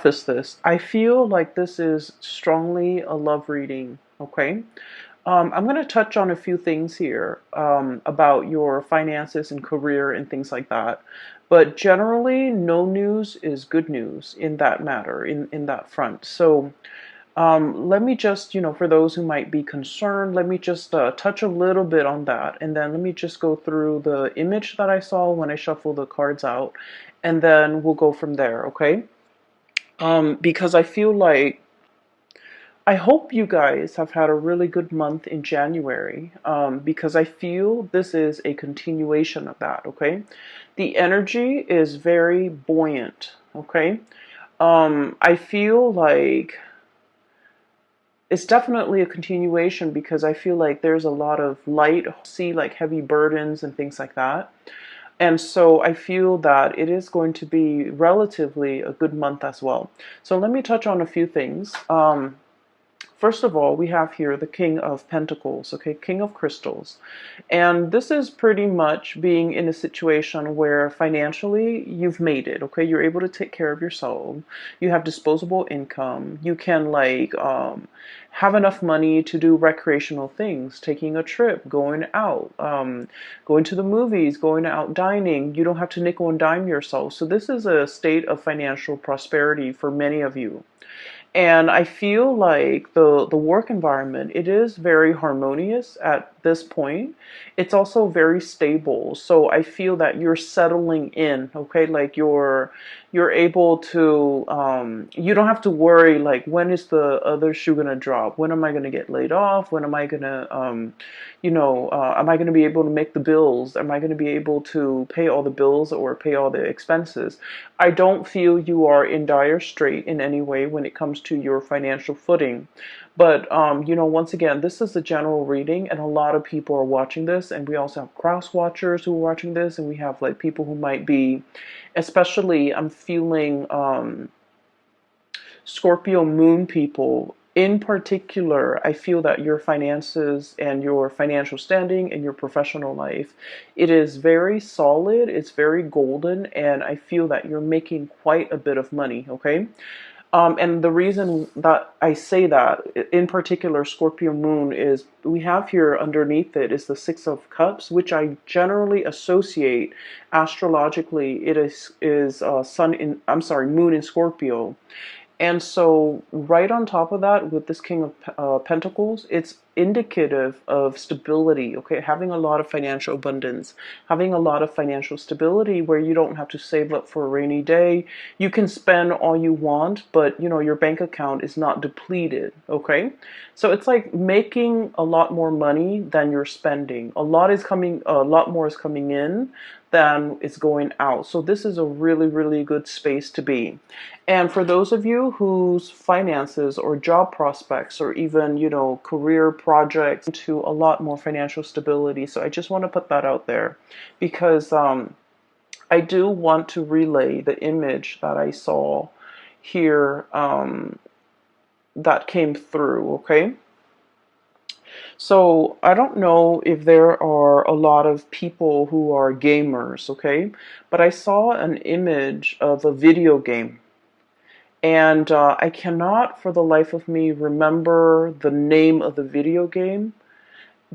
preface this. I feel like this is strongly a love reading, okay? I'm going to touch on a few things here about your finances and career and things like that. But generally, no news is good news in that matter, in that front. So let me just, for those who might be concerned, let me just touch a little bit on that. And then let me just go through the image that I saw when I shuffled the cards out. And then we'll go from there, okay? Because I feel like I hope you guys have had a really good month in January, because I feel this is a continuation of that, okay? The energy is very buoyant, okay? I feel like it's definitely a continuation because I feel like there's a lot of light, see like heavy burdens and things like that. And so I feel that it is going to be relatively a good month as well. So let me touch on a few things. First of all, we have here the King of Pentacles, okay, King of Crystals. And this is pretty much being in a situation where financially you've made it, okay? You're able to take care of yourself. You have disposable income. You can have enough money to do recreational things, taking a trip, going out, going to the movies, going out dining. You don't have to nickel and dime yourself. So this is a state of financial prosperity for many of you. And I feel like the work environment, it is very harmonious at this point. It's also very stable. So I feel that you're settling in, okay? Like you're able to you don't have to worry like when is the other shoe gonna drop? When am I gonna get laid off? When am I gonna am I gonna be able to make the bills? Am I gonna be able to pay all the bills or pay all the expenses? I don't feel you are in dire strait in any way when it comes to your financial footing. But, once again, this is a general reading, and a lot of people are watching this, and we also have cross watchers who are watching this, and we have like people who might be, especially, I'm feeling Scorpio moon people. In particular, I feel that your finances and your financial standing and your professional life, it is very solid, it's very golden, and I feel that you're making quite a bit of money, okay? And the reason that I say that, in particular, Scorpio moon, is we have here underneath it is the Six of Cups, which I generally associate astrologically. It is moon in Scorpio. And so, right on top of that, with this King of Pentacles, it's indicative of stability, okay? Having a lot of financial abundance, having a lot of financial stability where you don't have to save up for a rainy day. You can spend all you want, but, your bank account is not depleted, okay? So, it's like making a lot more money than you're spending. A lot more is coming in than is going out. So this is a really, really good space to be. And for those of you whose finances or job prospects or even, career projects into a lot more financial stability. So I just want to put that out there because I do want to relay the image that I saw here that came through, okay? So I don't know if there are a lot of people who are gamers, okay? But I saw an image of a video game. And I cannot for the life of me remember the name of the video game,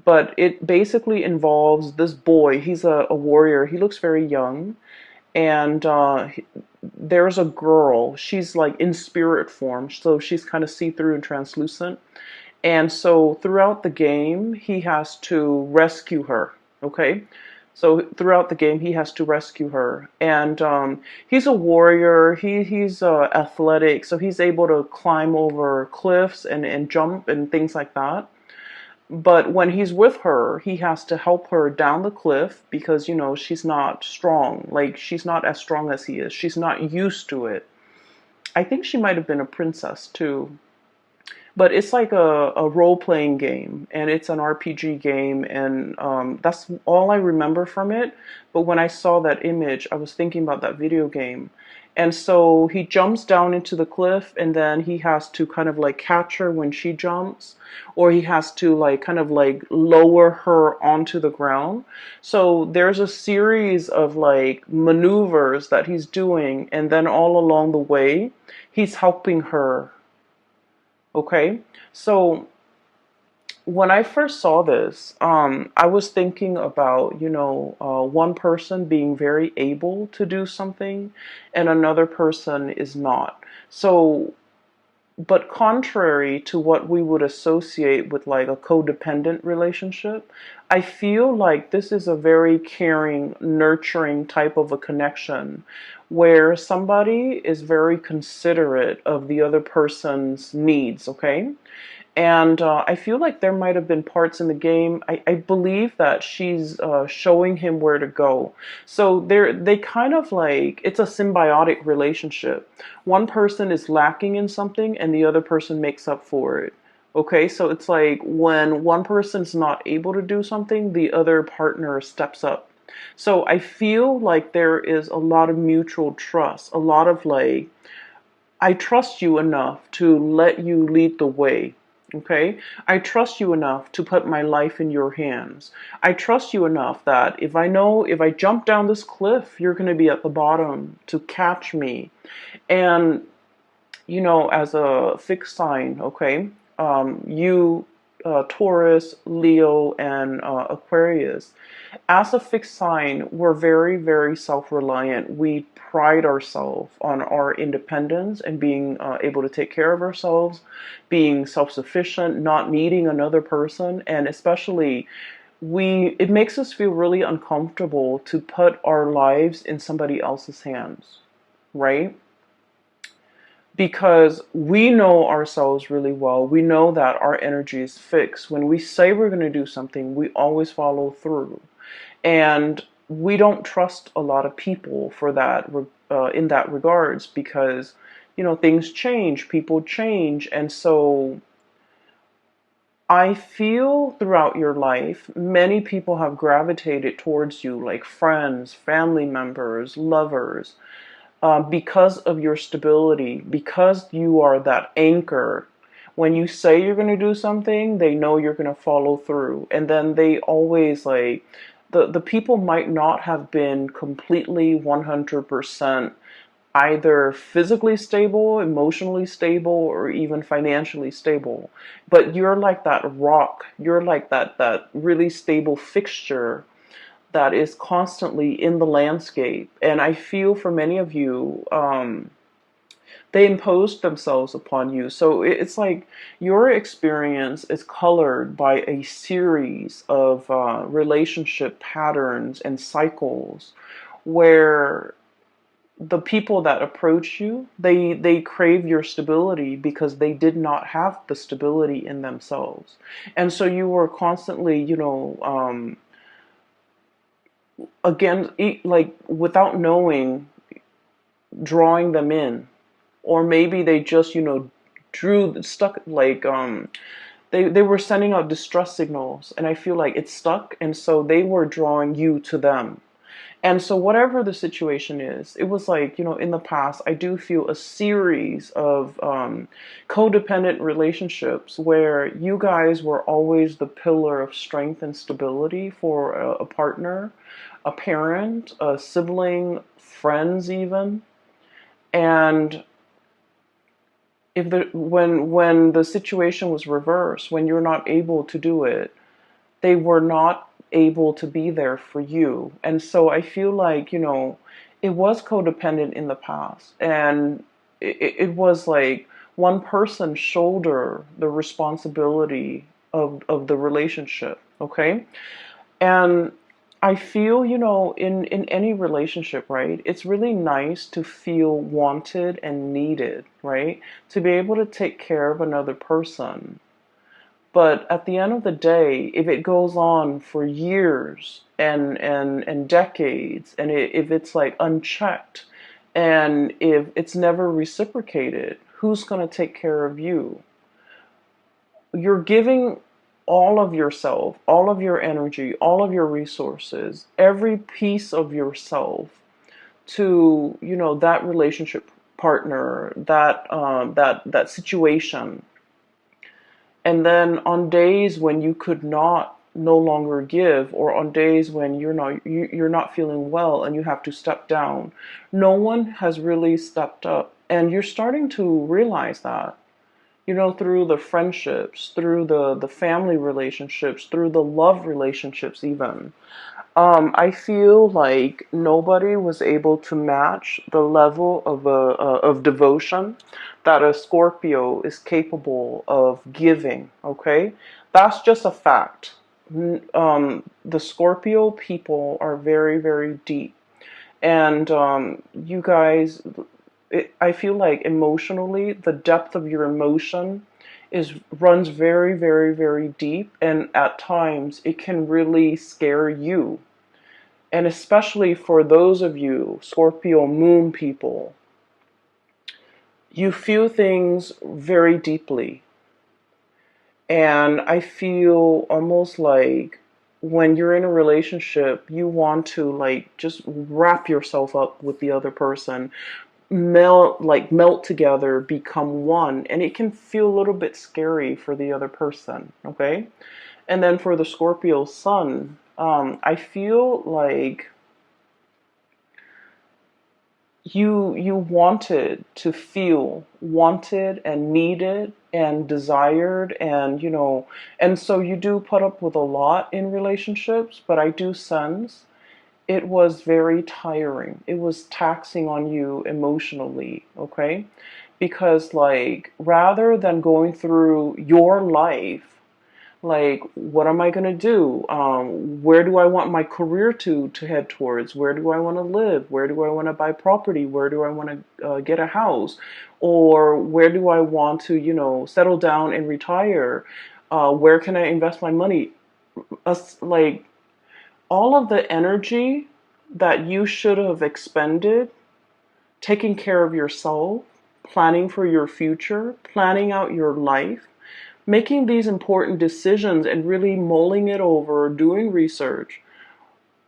but it basically involves this boy. He's a warrior. He looks very young. And there's a girl. She's like in spirit form, so she's kind of see-through and translucent. And so throughout the game, he has to rescue her. Okay. So throughout the game, he has to rescue her. And he's a warrior. He's athletic. So he's able to climb over cliffs and jump and things like that. But when he's with her, he has to help her down the cliff because, she's not strong. Like, she's not as strong as he is. She's not used to it. I think she might have been a princess too. But it's like a role-playing game, and it's an RPG game, and that's all I remember from it. But when I saw that image, I was thinking about that video game. And so he jumps down into the cliff, and then he has to kind of like catch her when she jumps, or he has to like kind of like lower her onto the ground. So there's a series of like maneuvers that he's doing, and then all along the way, he's helping her. Okay. So when I first saw this, I was thinking about, one person being very able to do something and another person is not. So, but contrary to what we would associate with like a codependent relationship, I feel like this is a very caring, nurturing type of a connection where somebody is very considerate of the other person's needs, okay? And I feel like there might have been parts in the game. I believe that she's showing him where to go. So they kind of like, it's a symbiotic relationship. One person is lacking in something and the other person makes up for it. Okay, so it's like when one person's not able to do something, the other partner steps up. So I feel like there is a lot of mutual trust, a lot of like, I trust you enough to let you lead the way. Okay? I trust you enough to put my life in your hands. I trust you enough that if I know if I jump down this cliff, you're going to be at the bottom to catch me. And, as a fixed sign, okay, you, Taurus, Leo, and Aquarius, as a fixed sign, we're very, very self-reliant. We pride ourselves on our independence and being able to take care of ourselves, being self-sufficient, not needing another person, and especially it makes us feel really uncomfortable to put our lives in somebody else's hands, right? Because we know ourselves really well. We know that our energy is fixed. When we say we're going to do something, we always follow through. And we don't trust a lot of people for that, in that regards, because things change, people change, and so I feel throughout your life many people have gravitated towards you, like friends, family members, lovers, because of your stability, because you are that anchor. When you say you're going to do something, they know you're going to follow through. And then they always like, the people might not have been completely 100% either physically stable, emotionally stable, or even financially stable. But you're like that rock. You're like that really stable fixture that is constantly in the landscape. And I feel for many of you, they imposed themselves upon you. So it's like your experience is colored by a series of relationship patterns and cycles where the people that approach you, they crave your stability because they did not have the stability in themselves. And so you were constantly, again, like without knowing, drawing them in. Or maybe they just, drew stuck like they were sending out distress signals, and I feel like it stuck, and so they were drawing you to them. And so whatever the situation is, it was like, in the past, I do feel a series of codependent relationships where you guys were always the pillar of strength and stability for a partner, a parent, a sibling, friends even. And if when the situation was reversed, when you're not able to do it, they were not able to be there for you. And so I feel like, it was codependent in the past. And it was like one person shoulder the responsibility of the relationship. Okay. And I feel, in any relationship, right, it's really nice to feel wanted and needed, right? To be able to take care of another person. But at the end of the day, if it goes on for years and decades, and if it's like unchecked, and if it's never reciprocated, who's going to take care of you? You're giving all of yourself, all of your energy, all of your resources, every piece of yourself to, that relationship partner, that situation. And then on days when you could not no longer give, or on days when you're not feeling well and you have to step down, no one has really stepped up. And you're starting to realize that, through the friendships, through the family relationships, through the love relationships even. I feel like nobody was able to match the level of devotion that a Scorpio is capable of giving. Okay, that's just a fact. The Scorpio people are very, very deep, and you guys, I feel like emotionally, the depth of your emotion runs very, very, very deep, and at times it can really scare you. And especially for those of you Scorpio moon people, you feel things very deeply. And I feel almost like when you're in a relationship, you want to like just wrap yourself up with the other person, melt together, become one. And it can feel a little bit scary for the other person, okay? And then for the Scorpio sun, I feel like you wanted to feel wanted and needed and desired, and and so you do put up with a lot in relationships, but I do sense it was very tiring. It was taxing on you emotionally, okay? Because like rather than going through your life, like what am I going to do, where do I want my career to head towards, where do I want to live, where do I want to buy property, where do I want to get a house, or where do I want to settle down and retire, where can I invest my money, like all of the energy that you should have expended taking care of yourself, planning for your future, planning out your life, making these important decisions and really mulling it over, doing research,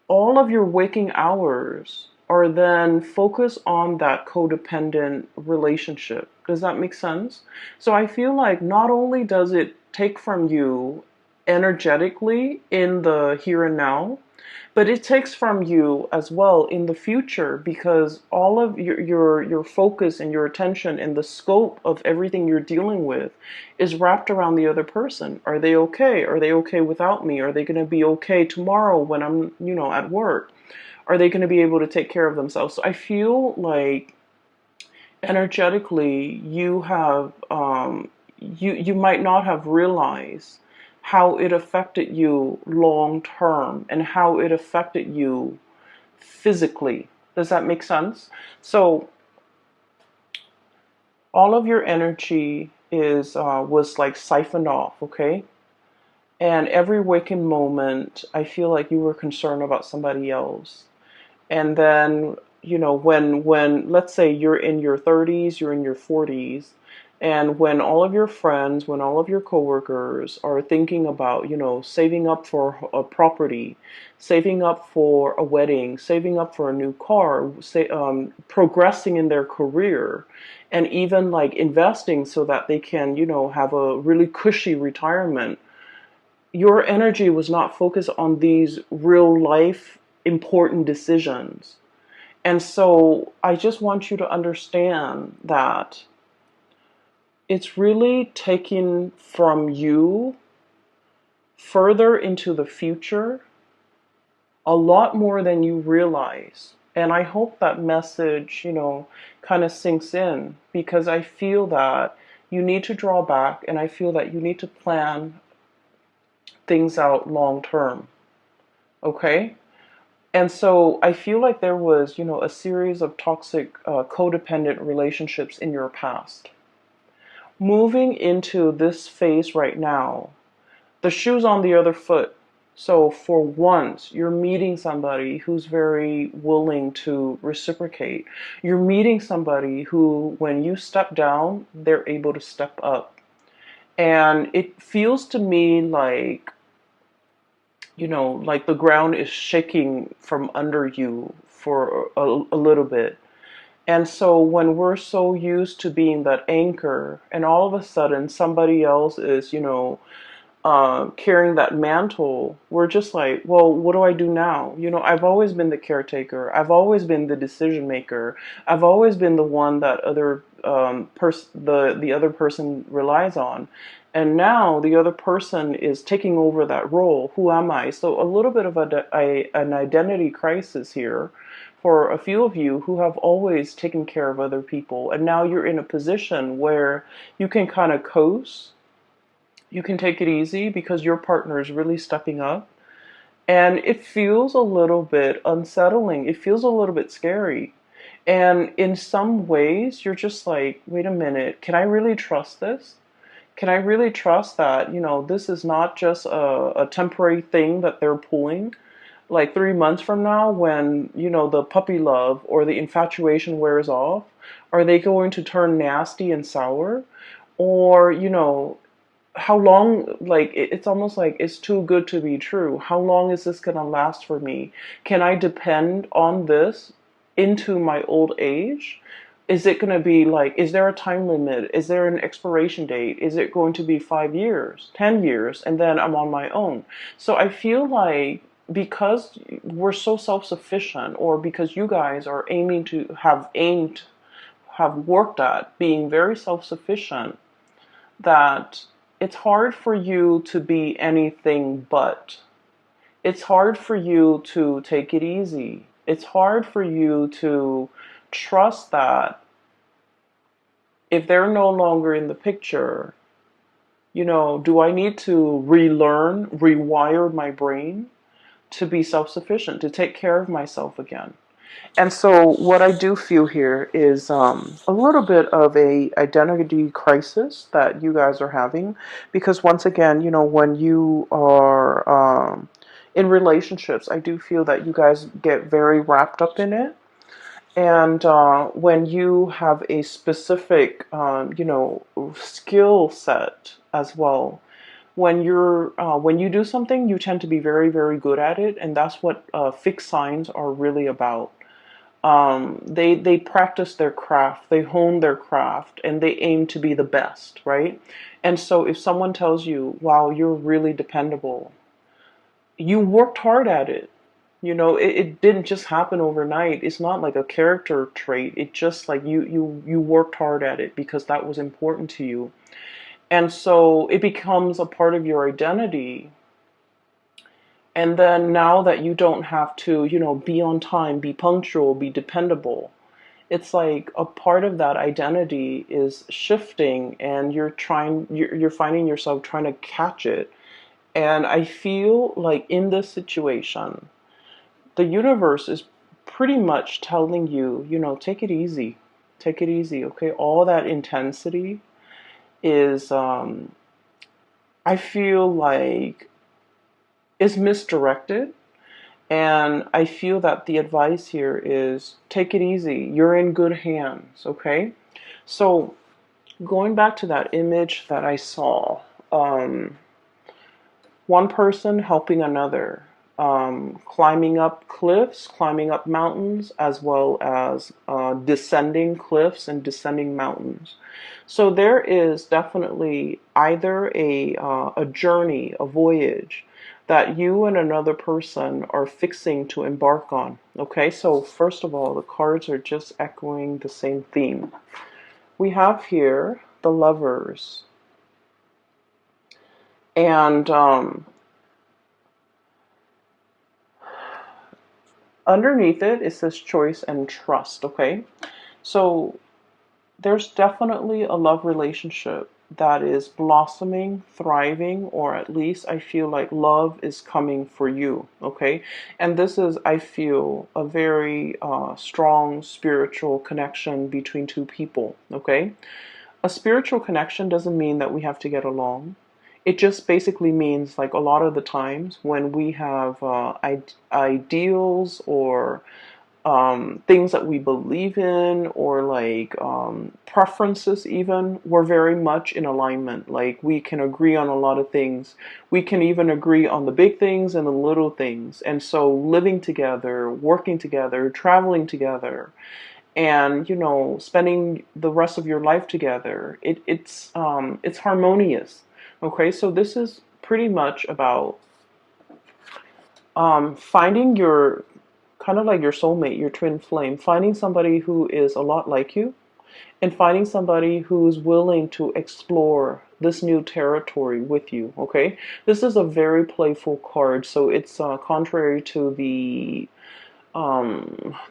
all of your waking hours are then focused on that codependent relationship. Does that make sense? So I feel like not only does it take from you energetically in the here and now, but it takes from you as well in the future, because all of your focus and your attention and the scope of everything you're dealing with is wrapped around the other person. Are they okay? Are they okay without me? Are they going to be okay tomorrow when I'm at work? Are they going to be able to take care of themselves? So I feel like energetically you have you might not have realized how it affected you long term and how it affected you physically. Does that make sense? So all of your energy is was like siphoned off, okay? And every waking moment, I feel like you were concerned about somebody else. And then when let's say you're in your 30s, you're in your 40s, and when all of your friends, when all of your coworkers are thinking about saving up for a property, saving up for a wedding, saving up for a new car, progressing in their career, and even like investing so that they can have a really cushy retirement, your energy was not focused on these real life important decisions. And so I just want you to understand that it's really taking from you further into the future a lot more than you realize. And I hope that message, kind of sinks in, because I feel that you need to draw back, and I feel that you need to plan things out long term. Okay? And so I feel like there was, a series of toxic, codependent relationships in your past. Moving into this phase right now, the shoe's on the other foot. So for once, you're meeting somebody who's very willing to reciprocate. You're meeting somebody who, when you step down, they're able to step up. And it feels to me like, like the ground is shaking from under you for a little bit. And so when we're so used to being that anchor, and all of a sudden somebody else is, carrying that mantle, we're just like, well, what do I do now? I've always been the caretaker. I've always been the decision maker. I've always been the one that the other person relies on. And now the other person is taking over that role. Who am I? So a little bit of an identity crisis here for a few of you who have always taken care of other people. And now you're in a position where you can kind of coast. You can take it easy because your partner is really stepping up. And it feels a little bit unsettling. It feels a little bit scary. And in some ways, you're just like, wait a minute, can I really trust this? Can I really trust that, this is not just a temporary thing that they're pulling? Like 3 months from now, when, the puppy love or the infatuation wears off, are they going to turn nasty and sour? Or, how long, like, it's almost like it's too good to be true. How long is this going to last for me? Can I depend on this into my old age? Is it going to be like, is there a time limit? Is there an expiration date? Is it going to be 5 years, 10 years, and then I'm on my own? So I feel like because we're so self-sufficient, or because you guys are have worked at being very self-sufficient, that it's hard for you to be anything but. It's hard for you to take it easy. It's hard for you to trust that if they're no longer in the picture, do I need to relearn, rewire my brain to be self-sufficient, to take care of myself again? And so what I do feel here is a little bit of a identity crisis that you guys are having, because once again, when you are in relationships, I do feel that you guys get very wrapped up in it. And when you have a specific, skill set as well, when you do something, you tend to be very, very good at it, and that's what fixed signs are really about. They practice their craft, they hone their craft, and they aim to be the best, right? And so if someone tells you, wow, you're really dependable, you worked hard at it. It didn't just happen overnight. It's not like a character trait. It's just like you worked hard at it because that was important to you. And so it becomes a part of your identity. And then now that you don't have to, be on time, be punctual, be dependable, it's like a part of that identity is shifting, and you're finding yourself trying to catch it. And I feel like in this situation, the universe is pretty much telling you, take it easy. Take it easy, okay? All that intensity is, I feel like, is misdirected. And I feel that the advice here is take it easy. You're in good hands, okay? So going back to that image that I saw, one person helping another, climbing up cliffs, climbing up mountains, as well as descending cliffs and descending mountains. So there is definitely either a journey, a voyage that you and another person are fixing to embark on. Okay, so first of all, the cards are just echoing the same theme. We have here the Lovers. And underneath it says choice and trust, okay? So there's definitely a love relationship that is blossoming, thriving, or at least I feel like love is coming for you, okay? And this is, I feel, a very strong spiritual connection between two people, okay? A spiritual connection doesn't mean that we have to get along. It just basically means, like, a lot of the times when we have ideals or things that we believe in, or like preferences even, we're very much in alignment. Like we can agree on a lot of things. We can even agree on the big things and the little things. And so living together, working together, traveling together, and spending the rest of your life together, it's harmonious. Okay, so this is pretty much about finding your kind of like your soulmate, your twin flame, finding somebody who is a lot like you, and finding somebody who's willing to explore this new territory with you. Okay, this is a very playful card, so it's contrary to the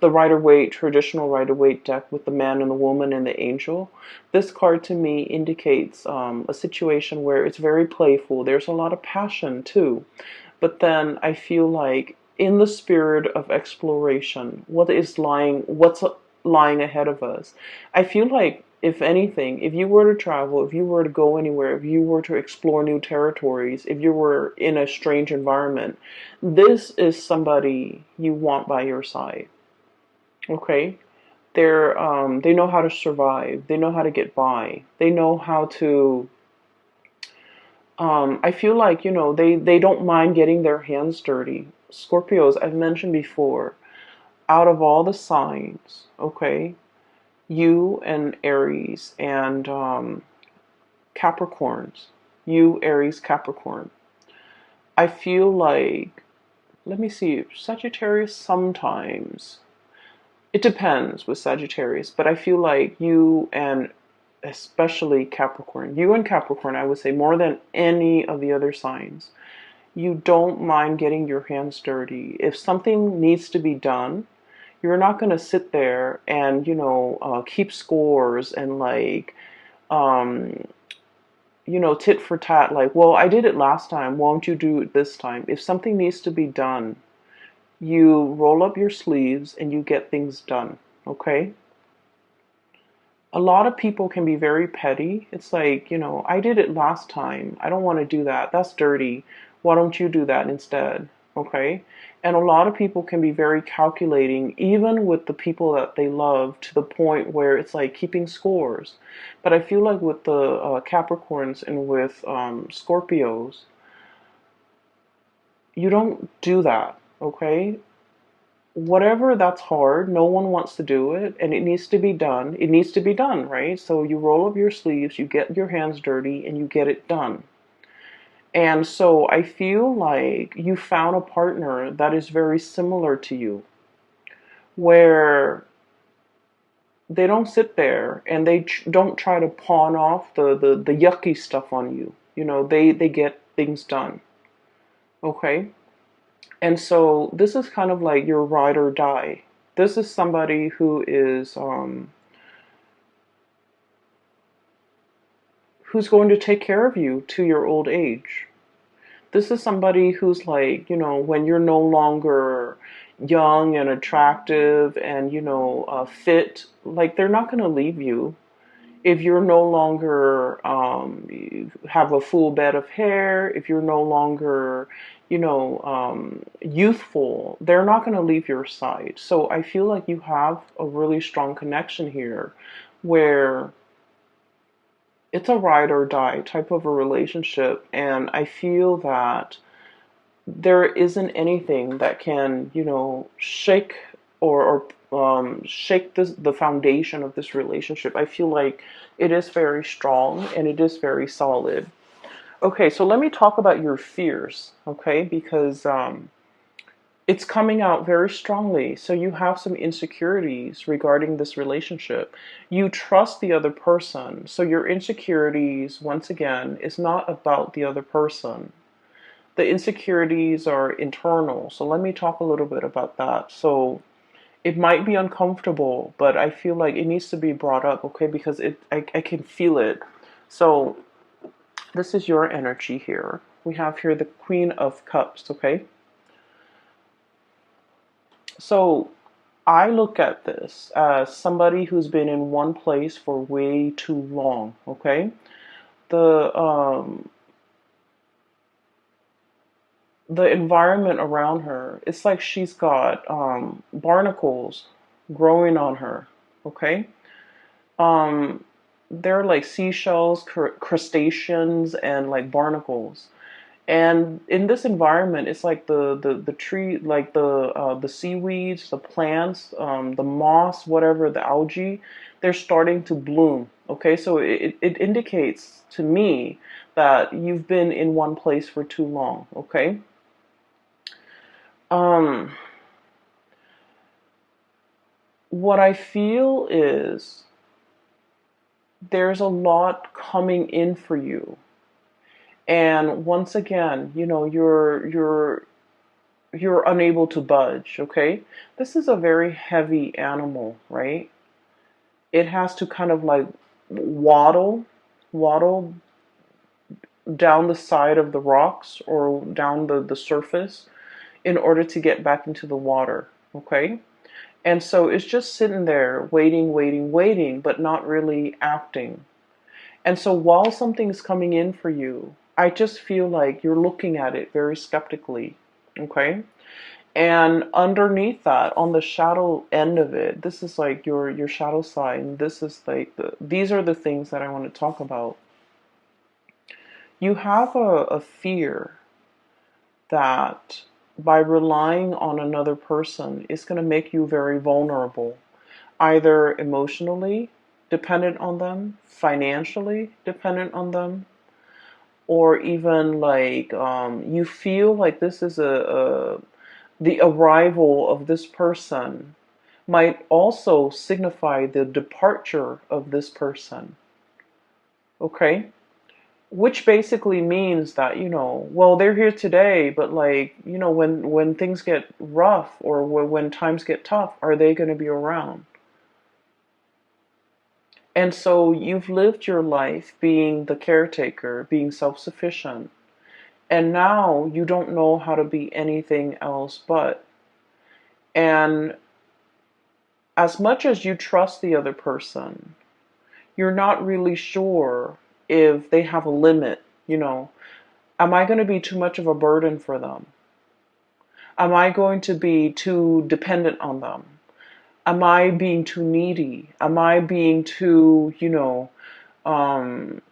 Rider-Waite, traditional Rider-Waite deck with the man and the woman and the angel. This card to me indicates a situation where it's very playful. There's a lot of passion too. But then I feel like in the spirit of exploration, what's lying ahead of us, I feel like if anything, if you were to travel, if you were to go anywhere, if you were to explore new territories, if you were in a strange environment, this is somebody you want by your side. Okay? They know how to survive. They know how to get by. They know how to I feel like, they don't mind getting their hands dirty. Scorpios, I've mentioned before, out of all the signs, okay, you and Aries and Capricorns, you, Aries, Capricorn, I feel like, let me see, Sagittarius sometimes. It depends with Sagittarius, but I feel like you and especially Capricorn, you and Capricorn, I would say more than any of the other signs, you don't mind getting your hands dirty. If something needs to be done, you're not going to sit there and, keep scores and like, um, tit for tat, like, well, I did it last time, won't you do it this time? If something needs to be done, you roll up your sleeves and you get things done, okay? A lot of people can be very petty. It's like, I did it last time. I don't want to do that. That's dirty. Why don't you do that instead? Okay? And a lot of people can be very calculating, even with the people that they love, to the point where it's like keeping scores. But I feel like with the Capricorns and with Scorpios, you don't do that. Okay? Whatever that's hard, no one wants to do it, and it needs to be done. It needs to be done, right? So you roll up your sleeves, you get your hands dirty, and you get it done. And so I feel like you found a partner that is very similar to you, where they don't sit there and they don't try to pawn off the yucky stuff on you. They get things done. Okay? And so this is kind of like your ride or die. This is somebody who is who's going to take care of you to your old age. This is somebody who's like, when you're no longer young and attractive and, fit, like they're not going to leave you. If you're no longer you have a full bed of hair, if you're no longer, youthful, they're not going to leave your side. So I feel like you have a really strong connection here where it's a ride or die type of a relationship. And I feel that there isn't anything that can, shake or shake the foundation of this relationship. I feel like it is very strong and it is very solid. Okay, so let me talk about your fears, okay? Because it's coming out very strongly. So you have some insecurities regarding this relationship. You trust the other person. So your insecurities, once again, is not about the other person. The insecurities are internal. So let me talk a little bit about that. So it might be uncomfortable, but I feel like it needs to be brought up, okay? Because I can feel it. So this is your energy here. We have here the Queen of Cups, okay? So I look at this as somebody who's been in one place for way too long, okay? The the environment around her, it's like she's got barnacles growing on her. Okay. Um, they're like seashells, crustaceans, and like barnacles. And in this environment, it's like the tree, like the seaweeds, the plants, the moss, whatever, the algae, they're starting to bloom. Okay, so it indicates to me that you've been in one place for too long. Okay. Um, what I feel is there's a lot coming in for you. And once again, you're unable to budge, okay? This is a very heavy animal, right? It has to kind of like waddle down the side of the rocks or down the surface in order to get back into the water, okay? And so it's just sitting there waiting, but not really acting. And so while something's coming in for you, I just feel like you're looking at it very skeptically, okay? And underneath that, on the shadow end of it, this is like your shadow side. This is like these are the things that I want to talk about. You have a fear that by relying on another person is going to make you very vulnerable, either emotionally dependent on them, financially dependent on them, or even like you feel like this is a the arrival of this person might also signify the departure of this person. Okay? Which basically means that, well, they're here today, but like, when things get rough or when times get tough, are they going to be around? And so you've lived your life being the caretaker, being self-sufficient, and now you don't know how to be anything else but. And as much as you trust the other person, you're not really sure if they have a limit. Am I going to be too much of a burden for them? Am I going to be too dependent on them? Am I being too needy? Am I being too, um,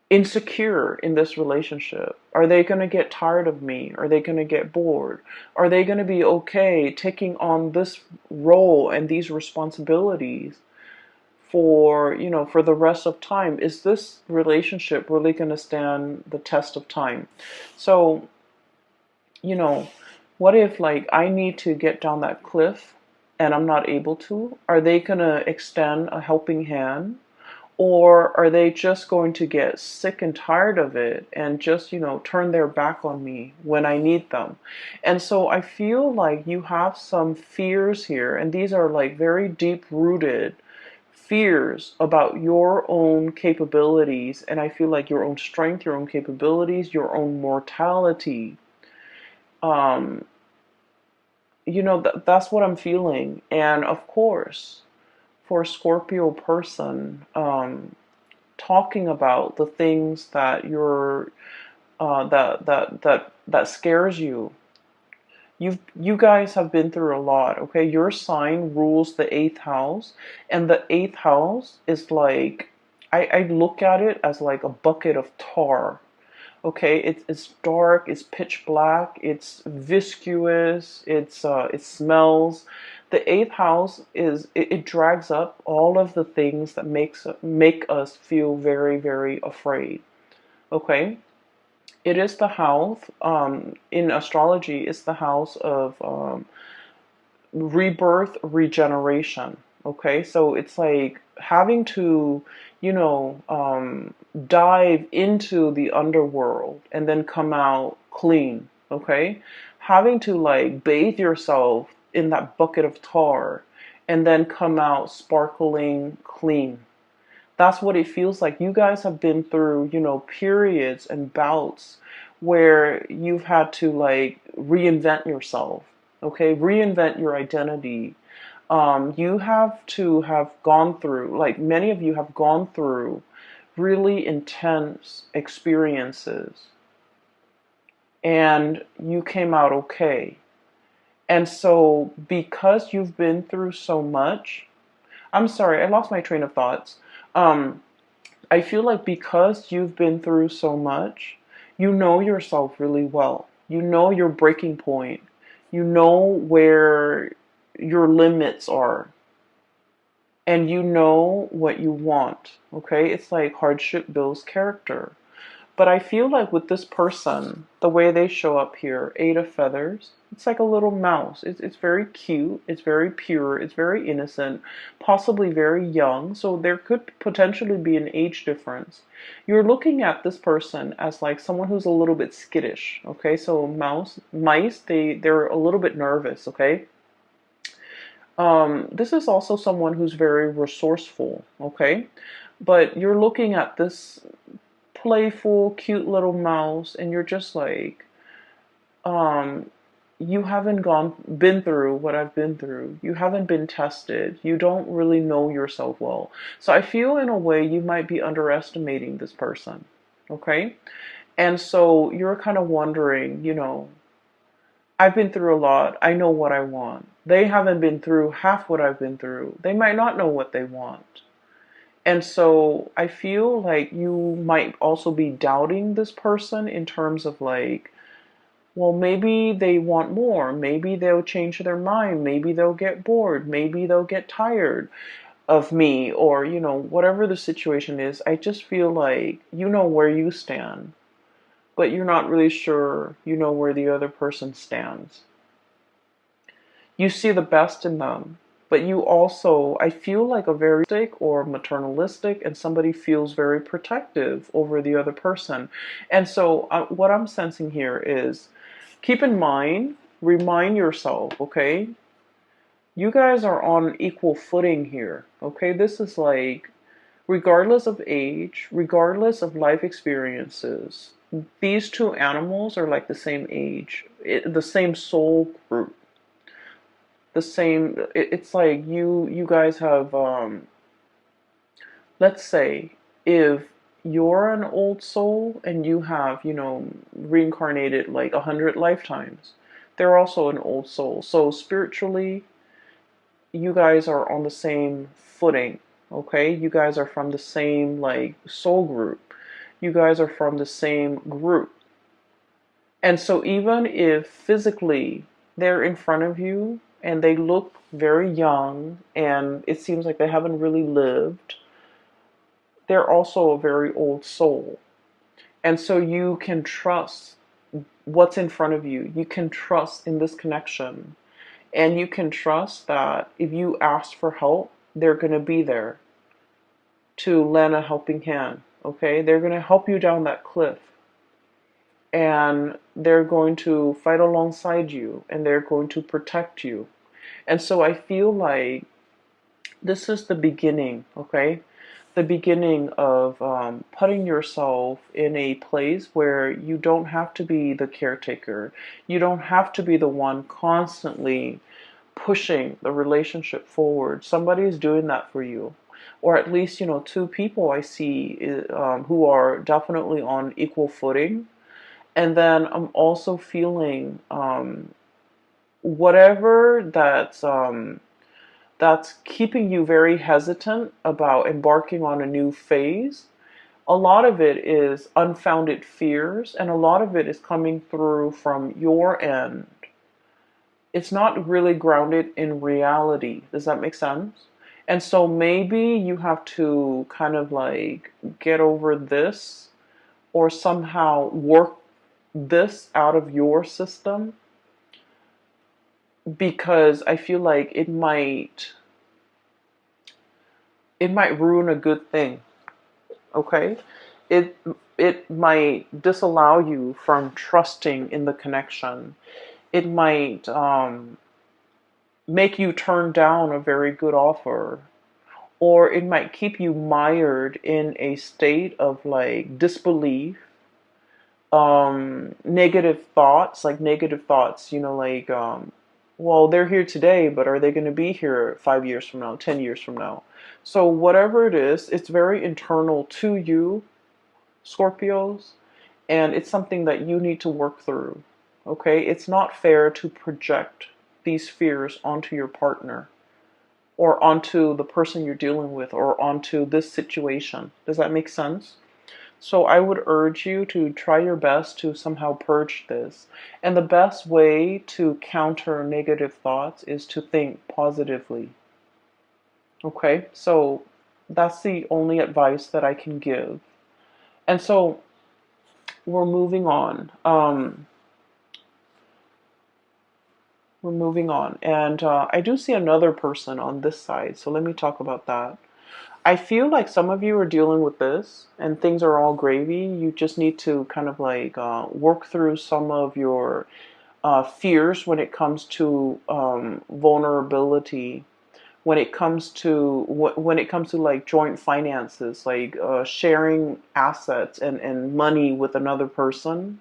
insecure in this relationship? Are they going to get tired of me? Are they going to get bored? Are they going to be okay taking on this role and these responsibilities for the rest of time? Is this relationship really going to stand the test of time? So, you know, what if like I need to get down that cliff and I'm not able to? Are they going to extend a helping hand? Or are they just going to get sick and tired of it and just, turn their back on me when I need them? And so I feel like you have some fears here, and these are like very deep rooted fears about your own capabilities. And I feel like your own strength, your own capabilities, your own mortality. Um, that's what I'm feeling. And of course, for a Scorpio person, talking about the things that you're that scares you. You guys have been through a lot, okay? Your sign rules the eighth house, and the eighth house is like I look at it as like a bucket of tar. Okay, it's dark, it's pitch black, it's viscous, it smells. The eighth house it drags up all of the things that make us feel very, very afraid. Okay, it is the house in astrology. It's the house of rebirth, regeneration. Okay, so it's like having to, dive into the underworld and then come out clean. Okay, having to like bathe yourself in that bucket of tar and then come out sparkling clean. That's what it feels like. You guys have been through, periods and bouts where you've had to like reinvent yourself, okay? Reinvent your identity. You have to have gone through, like many of you have gone through really intense experiences and you came out okay. And so, because you've been through so much, I'm sorry, I lost my train of thoughts. Um, I feel like because you've been through so much, you know yourself really well. You know your breaking point. You know where your limits are. And you know what you want. Okay? It's like hardship builds character. But I feel like with this person, the way they show up here, Eight of Feathers, it's like a little mouse. It's very cute. It's very pure. It's very innocent, possibly very young. So there could potentially be an age difference. You're looking at this person as like someone who's a little bit skittish. Okay, so mice, they're a little bit nervous. Okay. This is also someone who's very resourceful. Okay, but you're looking at this playful, cute little mouse, and you're just like, um, you haven't been through what I've been through. You haven't been tested. You don't really know yourself well. So I feel in a way you might be underestimating this person. Okay? And so you're kind of wondering, I've been through a lot. I know what I want. They haven't been through half what I've been through. They might not know what they want. And so I feel like you might also be doubting this person in terms of like, well, maybe they want more. Maybe they'll change their mind. Maybe they'll get bored. Maybe they'll get tired of me, or, whatever the situation is. I just feel like you know where you stand, but you're not really sure you know where the other person stands. You see the best in them, but you also, I feel like a very or maternalistic, and somebody feels very protective over the other person. And so what I'm sensing here is, keep in mind, remind yourself, okay, you guys are on equal footing here. Okay, this is like, regardless of age, regardless of life experiences, these two animals are like the same age, the same soul group, the same. It's like you guys have, let's say, if you're an old soul and you have, reincarnated like 100 lifetimes, they're also an old soul. So spiritually, you guys are on the same footing. Okay, you guys are from the same like soul group. You guys are from the same group. And so even if physically they're in front of you and they look very young and it seems like they haven't really lived, they're also a very old soul. And so you can trust what's in front of you. You can trust in this connection. And you can trust that if you ask for help, they're going to be there to lend a helping hand. Okay? They're going to help you down that cliff. And they're going to fight alongside you. And they're going to protect you. And so I feel like this is the beginning, okay? The beginning of putting yourself in a place where you don't have to be the caretaker. You don't have to be the one constantly pushing the relationship forward. Somebody is doing that for you. Or at least, two people I see who are definitely on equal footing. And then I'm also feeling whatever that's keeping you very hesitant about embarking on a new phase. A lot of it is unfounded fears, and a lot of it is coming through from your end. It's not really grounded in reality. Does that make sense? And so maybe you have to kind of like get over this, or somehow work this out of your system, because I feel like it might ruin a good thing. Okay? It it might disallow you from trusting in the connection. It might make you turn down a very good offer, or it might keep you mired in a state of like disbelief, negative thoughts, like, well, they're here today, but are they going to be here 5 years from now, 10 years from now? So whatever it is, it's very internal to you, Scorpios, and it's something that you need to work through. Okay, it's not fair to project these fears onto your partner or onto the person you're dealing with or onto this situation. Does that make sense? So I would urge you to try your best to somehow purge this. And the best way to counter negative thoughts is to think positively. Okay, so that's the only advice that I can give. And so we're moving on. We're moving on. And I do see another person on this side. So let me talk about that. I feel like some of you are dealing with this and things are all gravy. You just need to kind of like work through some of your fears when it comes to vulnerability, when it comes to when it comes to like joint finances, like sharing assets and money with another person.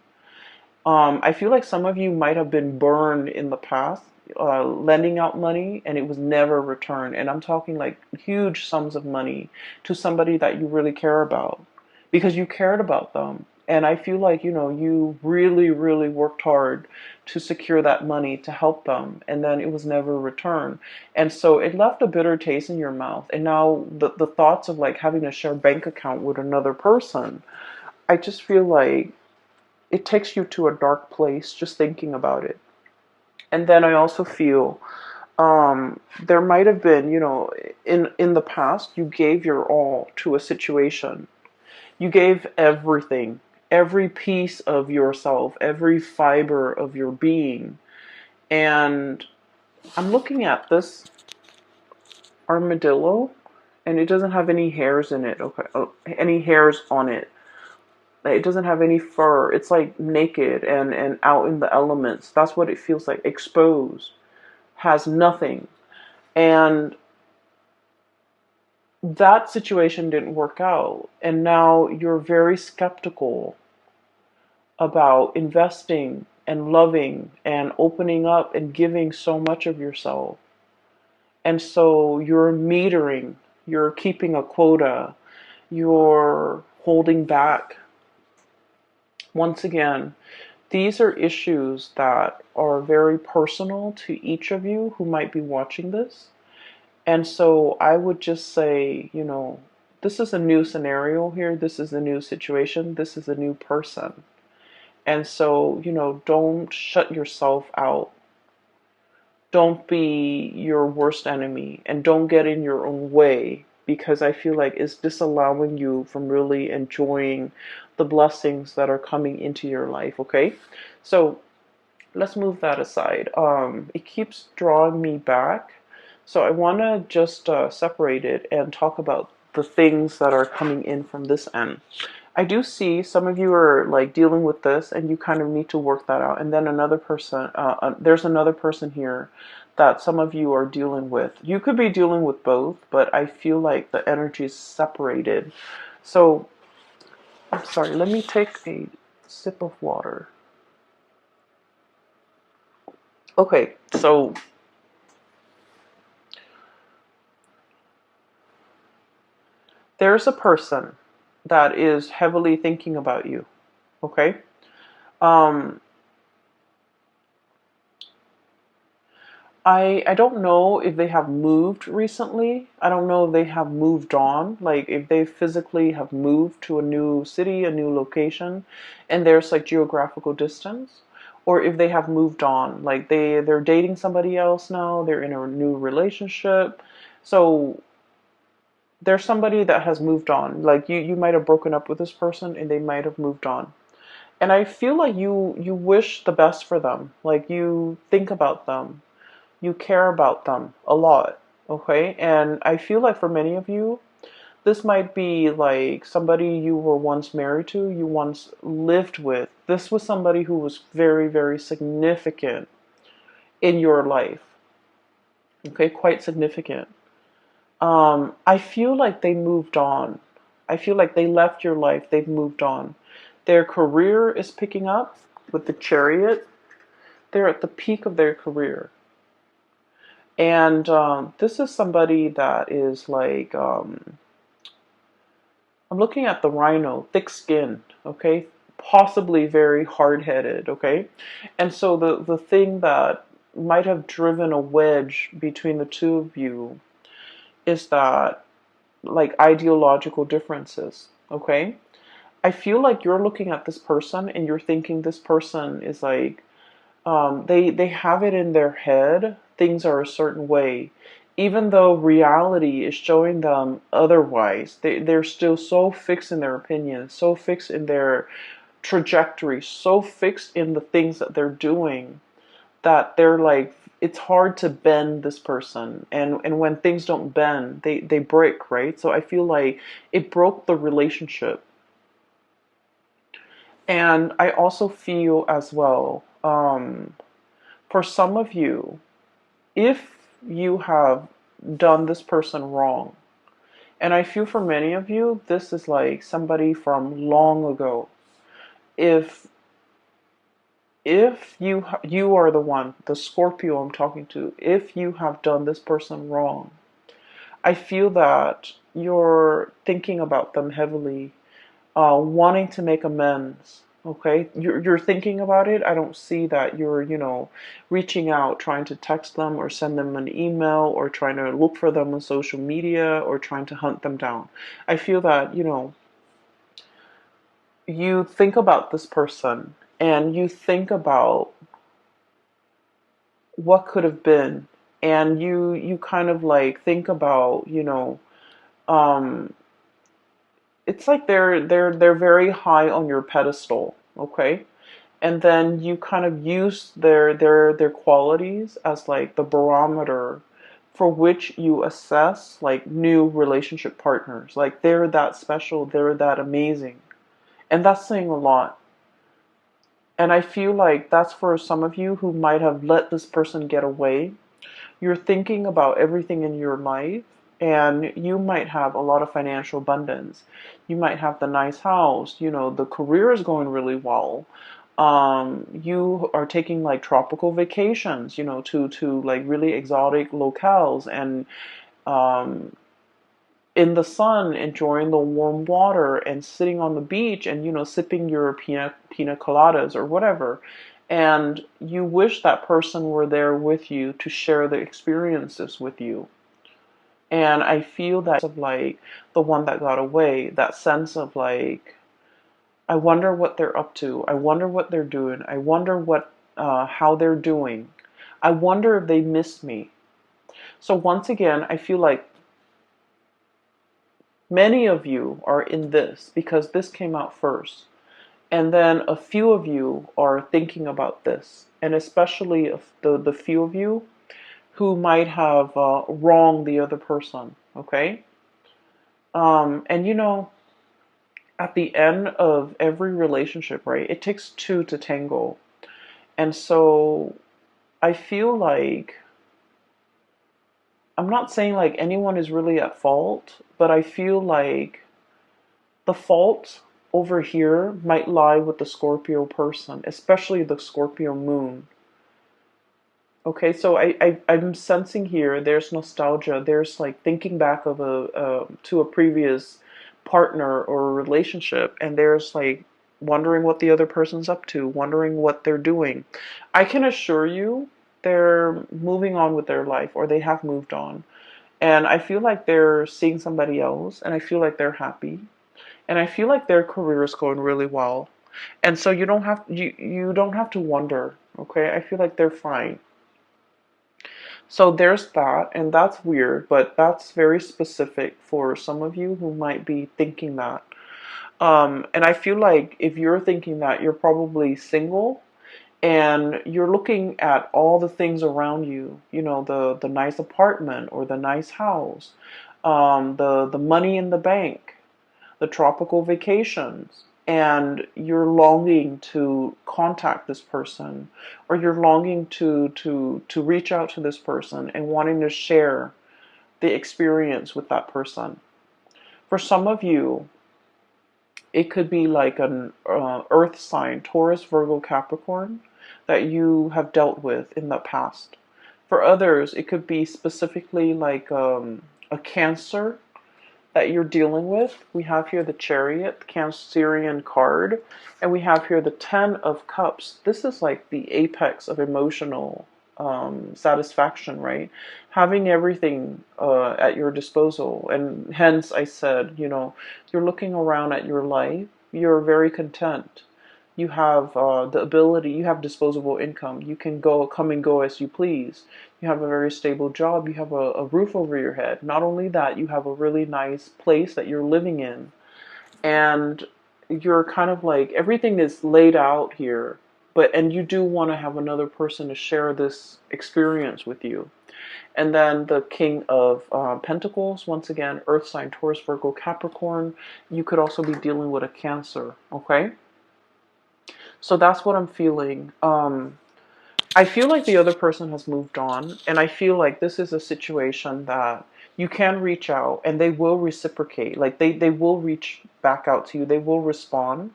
I feel like some of you might have been burned in the past, lending out money and it was never returned. And I'm talking like huge sums of money to somebody that you really care about because you cared about them. And I feel like, you really, really worked hard to secure that money to help them. And then it was never returned. And so it left a bitter taste in your mouth. And now the thoughts of like having to share bank account with another person, I just feel like it takes you to a dark place just thinking about it. And then I also feel there might have been, in the past, you gave your all to a situation. You gave everything, every piece of yourself, every fiber of your being. And I'm looking at this armadillo, and it doesn't have any hairs in it. Okay, any hairs on it. It doesn't have any fur. It's like naked and out in the elements. That's what it feels like. Exposed. Has nothing. And that situation didn't work out. And now you're very skeptical about investing and loving and opening up and giving so much of yourself. And so you're metering. You're keeping a quota. You're holding back. Once again, these are issues that are very personal to each of you who might be watching this. And so I would just say, this is a new scenario here. This is a new situation. This is a new person. And so, don't shut yourself out. Don't be your worst enemy and don't get in your own way because I feel like it's disallowing you from really enjoying the blessings that are coming into your life, okay? So let's move that aside. It keeps drawing me back. So I want to just separate it and talk about the things that are coming in from this end. I do see some of you are like dealing with this and you kind of need to work that out. And then another person, there's another person here that some of you are dealing with. You could be dealing with both, but I feel like the energy is separated. So, I'm sorry, let me take a sip of water. Okay, so there's a person that is heavily thinking about you, okay? Um, I don't know if they have moved recently. I don't know if they have moved on, like if they physically have moved to a new city, a new location, and there's like geographical distance, or if they have moved on, like they're dating somebody else now, they're in a new relationship. So there's somebody that has moved on. Like you might have broken up with this person and they might have moved on. And I feel like you wish the best for them. Like you think about them. You care about them a lot. Okay? And I feel like for many of you, this might be like somebody you were once married to, you once lived with. This was somebody who was very, very significant in your life. Okay, quite significant. I feel like they moved on. I feel like they left your life. They've moved on. Their career is picking up with the Chariot. They're at the peak of their career. And this is somebody that is like, I'm looking at the rhino, thick skinned, okay? possibly very hard-headed, okay? And so the thing that might have driven a wedge between the two of you is that, like, ideological differences, okay? I feel like you're looking at this person and you're thinking this person is like, they have it in their head things are a certain way, even though reality is showing them otherwise. They're still so fixed in their opinions, so fixed in their trajectory, so fixed in the things that they're doing, that they're like, it's hard to bend this person. And when things don't bend, they break, right? So I feel like it broke the relationship. And I also feel as well, for some of you, if you have done this person wrong, and I feel for many of you, this is like somebody from long ago. If you are the one, the Scorpio I'm talking to, if you have done this person wrong, I feel that you're thinking about them heavily, wanting to make amends. Okay, you're thinking about it. I don't see that you're, reaching out, trying to text them or send them an email or trying to look for them on social media or trying to hunt them down. I feel that, you think about this person and you think about what could have been, and you kind of like think about, um, it's like they're very high on your pedestal, okay? And then you kind of use their qualities as like the barometer for which you assess like new relationship partners. Like they're that special, they're that amazing. And that's saying a lot. And I feel like that's for some of you who might have let this person get away. You're thinking about everything in your life, and you might have a lot of financial abundance. You might have the nice house, the career is going really well. You are taking like tropical vacations, to like really exotic locales, and um, in the sun, enjoying the warm water and sitting on the beach and, sipping your pina coladas or whatever. And you wish that person were there with you to share the experiences with you. And I feel that of like the one that got away, that sense of like, I wonder what they're up to. I wonder what they're doing. I wonder how they're doing. I wonder if they miss me. So once again, I feel like many of you are in this because this came out first. And then a few of you are thinking about this. And especially if the few of you who might have wronged the other person. Okay? And at the end of every relationship, right, it takes two to tango. And so I feel like, I'm not saying like anyone is really at fault, but I feel like the fault over here might lie with the Scorpio person, especially the Scorpio moon. Okay, so I'm sensing here there's nostalgia. There's like thinking back of to a previous partner or relationship, and there's like wondering what the other person's up to, wondering what they're doing. I can assure you they're moving on with their life, or they have moved on. And I feel like they're seeing somebody else, and I feel like they're happy. And I feel like their career is going really well. And so you don't have to wonder, okay? I feel like they're fine. So there's that, and that's weird, but that's very specific for some of you who might be thinking that. And I feel like if you're thinking that, you're probably single and you're looking at all the things around you, the nice apartment or the nice house, the money in the bank, the tropical vacations, and you're longing to contact this person, or you're longing to reach out to this person and wanting to share the experience with that person. For some of you, it could be like an earth sign, Taurus, Virgo, Capricorn, that you have dealt with in the past. For others, it could be specifically like a Cancer, that you're dealing with. We have here the Chariot, the Cancerian card, and we have here the Ten of Cups. This is like the apex of emotional satisfaction, right? Having everything at your disposal. And hence I said, you're looking around at your life, you're very content. You have the ability, you have disposable income. You can come and go as you please. You have a very stable job. You have a roof over your head. Not only that, you have a really nice place that you're living in. And you're kind of like, everything is laid out here. And you do want to have another person to share this experience with you. And then the King of Pentacles, once again, Earth sign, Taurus, Virgo, Capricorn. You could also be dealing with a Cancer, okay? So that's what I'm feeling. I feel like the other person has moved on, and I feel like this is a situation that you can reach out and they will reciprocate. Like they will reach back out to you, they will respond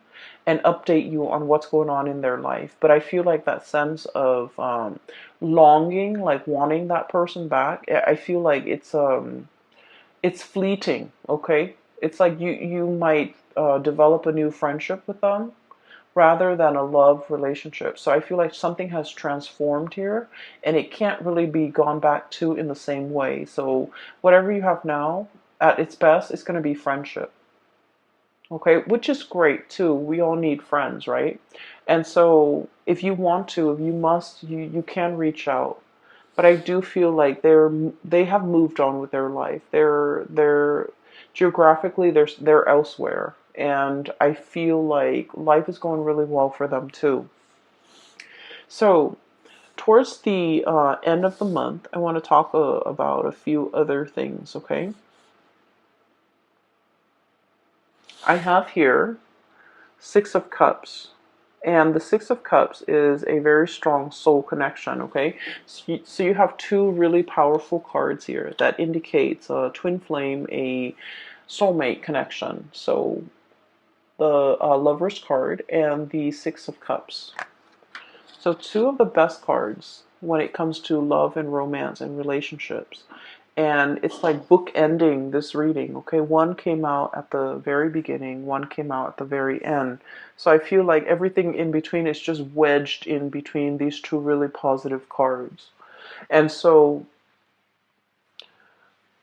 and update you on what's going on in their life. But I feel like that sense of longing, like wanting that person back, I feel like it's fleeting, okay? It's like you might develop a new friendship with them rather than a love relationship. So I feel like something has transformed here and it can't really be gone back to in the same way. So whatever you have now, at its best, it's going to be friendship. Okay, which is great too. We all need friends, right? And so if you want to, if you must, you can reach out. But I do feel like they have moved on with their life. They're geographically they're elsewhere, and I feel like life is going really well for them too. So towards the end of the month, I want to talk about a few other things. Okay, I have here Six of Cups. And the Six of Cups is a very strong soul connection, okay? So you have two really powerful cards here that indicates a twin flame, a soulmate connection. So the Lover's card and the Six of Cups. So two of the best cards when it comes to love and romance and relationships. And it's like bookending this reading, okay? One came out at the very beginning, one came out at the very end. So I feel like everything in between is just wedged in between these two really positive cards. And so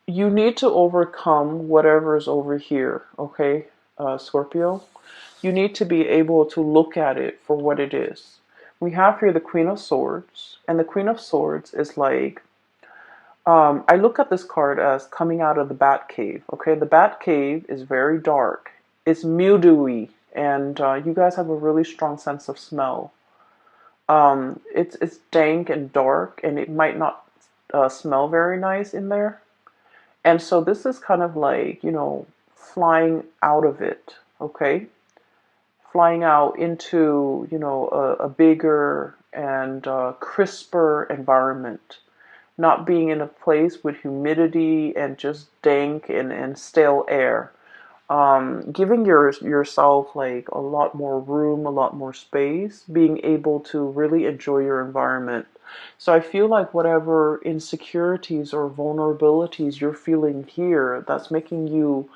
you need to overcome whatever is over here, okay, Scorpio? You need to be able to look at it for what it is. We have here the Queen of Swords, and the Queen of Swords is like, I look at this card as coming out of the Bat Cave. Okay, the Bat Cave is very dark. It's mildewy, and you guys have a really strong sense of smell. It's dank and dark, and it might not smell very nice in there. And so this is kind of like, flying out of it. Okay, flying out into a bigger and crisper environment, not being in a place with humidity and just dank and stale air. Giving yourself like a lot more room, a lot more space, being able to really enjoy your environment. So I feel like whatever insecurities or vulnerabilities you're feeling here, that's making you,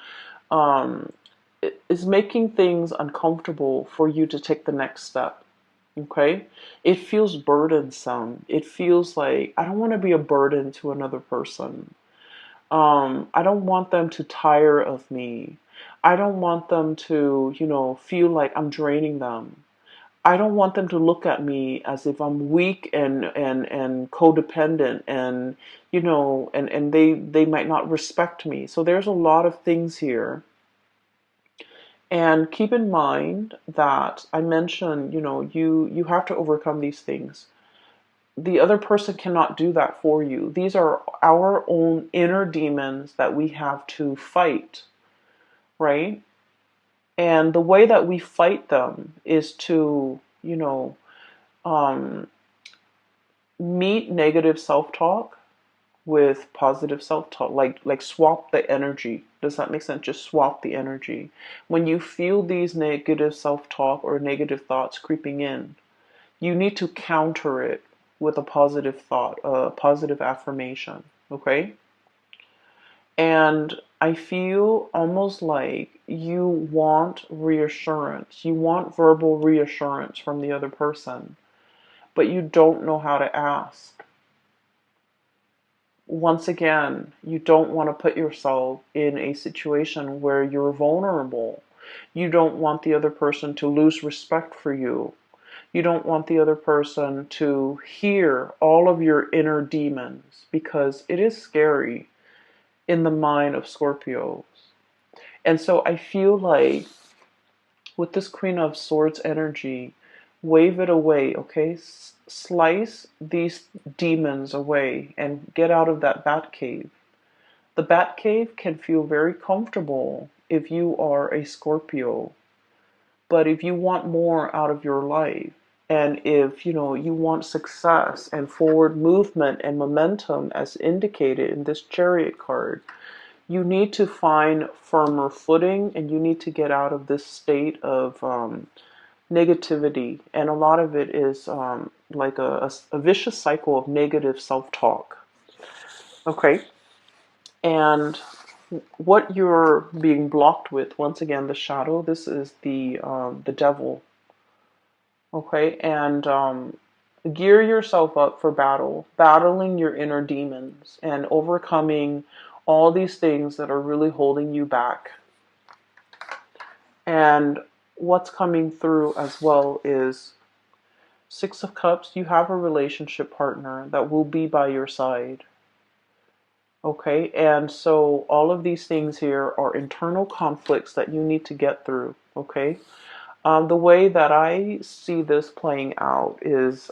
is making things uncomfortable for you to take the next step. Okay? It feels burdensome. It feels like I don't want to be a burden to another person. I don't want them to tire of me. I don't want them to, feel like I'm draining them. I don't want them to look at me as if I'm weak and codependent and and they might not respect me. So there's a lot of things here. And keep in mind that I mentioned, you have to overcome these things. The other person cannot do that for you. These are our own inner demons that we have to fight, right? And the way that we fight them is to, um, meet negative self-talk with positive self-talk, like swap the energy. Does that make sense? Just swap the energy. When you feel these negative self-talk or negative thoughts creeping in, you need to counter it with a positive thought, a positive affirmation, okay? And I feel almost like you want reassurance. You want verbal reassurance from the other person, but you don't know how to ask. Once again, you don't want to put yourself in a situation where you're vulnerable. You don't want the other person to lose respect for you. You don't want the other person to hear all of your inner demons, because it is scary in the mind of Scorpios. And so I feel like with this Queen of Swords energy, wave it away, okay? Slice these demons away and get out of that bat cave. The bat cave can feel very comfortable if you are a Scorpio, but if you want more out of your life, and if you want success and forward movement and momentum as indicated in this Chariot card, you need to find firmer footing, and you need to get out of this state of negativity. And a lot of it is like a vicious cycle of negative self-talk. Okay? And what you're being blocked with, once again, the shadow, this is the devil. Okay? And gear yourself up for battle, battling your inner demons and overcoming all these things that are really holding you back. And what's coming through as well is Six of Cups. You have a relationship partner that will be by your side. Okay, and so all of these things here are internal conflicts that you need to get through. Okay, the way that I see this playing out is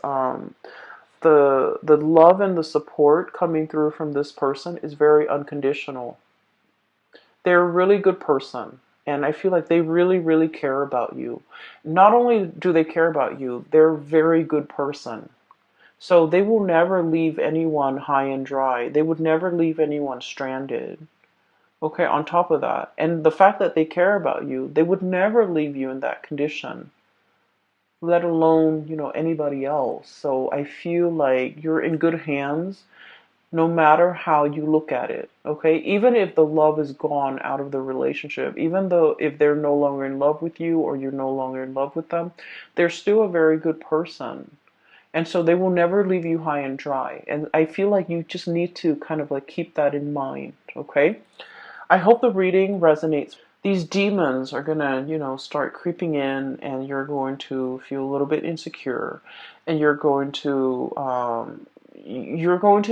the love and the support coming through from this person is very unconditional. They're a really good person, and I feel like they really, really care about you. Not only do they care about you, they're a very good person. So they will never leave anyone high and dry. They would never leave anyone stranded. Okay, on top of that. And the fact that they care about you, they would never leave you in that condition, let alone, anybody else. So I feel like you're in good hands no matter how you look at it. Okay, even if the love is gone out of the relationship, even though if they're no longer in love with you or you're no longer in love with them, they're still a very good person. And so they will never leave you high and dry. And I feel like you just need to kind of like keep that in mind. Okay, I hope the reading resonates. These demons are gonna, start creeping in, and you're going to feel a little bit insecure, and you're going to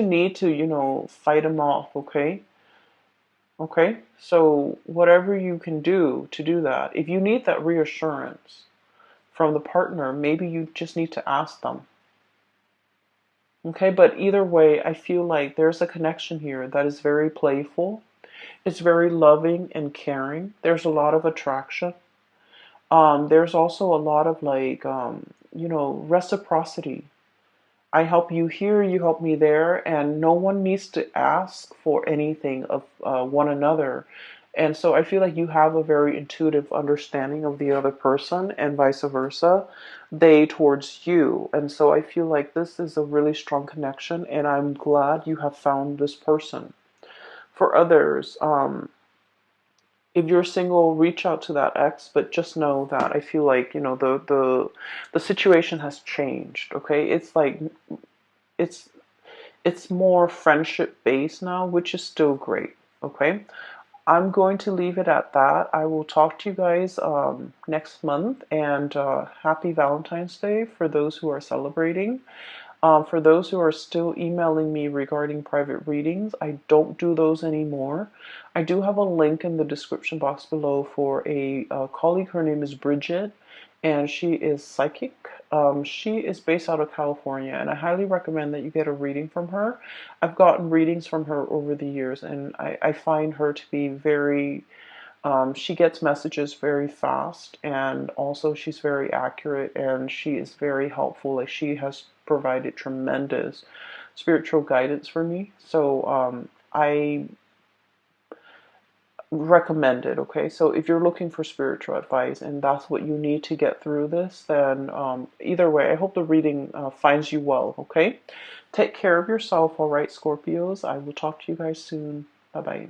need to, fight them off. Okay. Okay. So whatever you can do to do that, if you need that reassurance from the partner, maybe you just need to ask them. Okay. But either way, I feel like there's a connection here that is very playful. It's very loving and caring. There's a lot of attraction. There's also a lot of like, reciprocity. I help you here, you help me there, and no one needs to ask for anything of one another. And so I feel like you have a very intuitive understanding of the other person, and vice versa, they towards you. And so I feel like this is a really strong connection, and I'm glad you have found this person. For others, if you're single, reach out to that ex, but just know that I feel like, the situation has changed. Okay, it's like it's it's more friendship based now, which is still great. Okay, I'm going to leave it at that. I will talk to you guys next month, and happy Valentine's Day for those who are celebrating. For those who are still emailing me regarding private readings, I don't do those anymore. I do have a link in the description box below for a colleague. Her name is Bridget, and she is psychic. She is based out of California, and I highly recommend that you get a reading from her. I've gotten readings from her over the years, and I find her to be very she gets messages very fast, and also she's very accurate, and she is very helpful. Like, she has provided tremendous spiritual guidance for me. So I recommend it. Okay, so if you're looking for spiritual advice and that's what you need to get through this, then either way, I hope the reading finds you well. Okay, take care of yourself. All right, Scorpios, I will talk to you guys soon. Bye bye.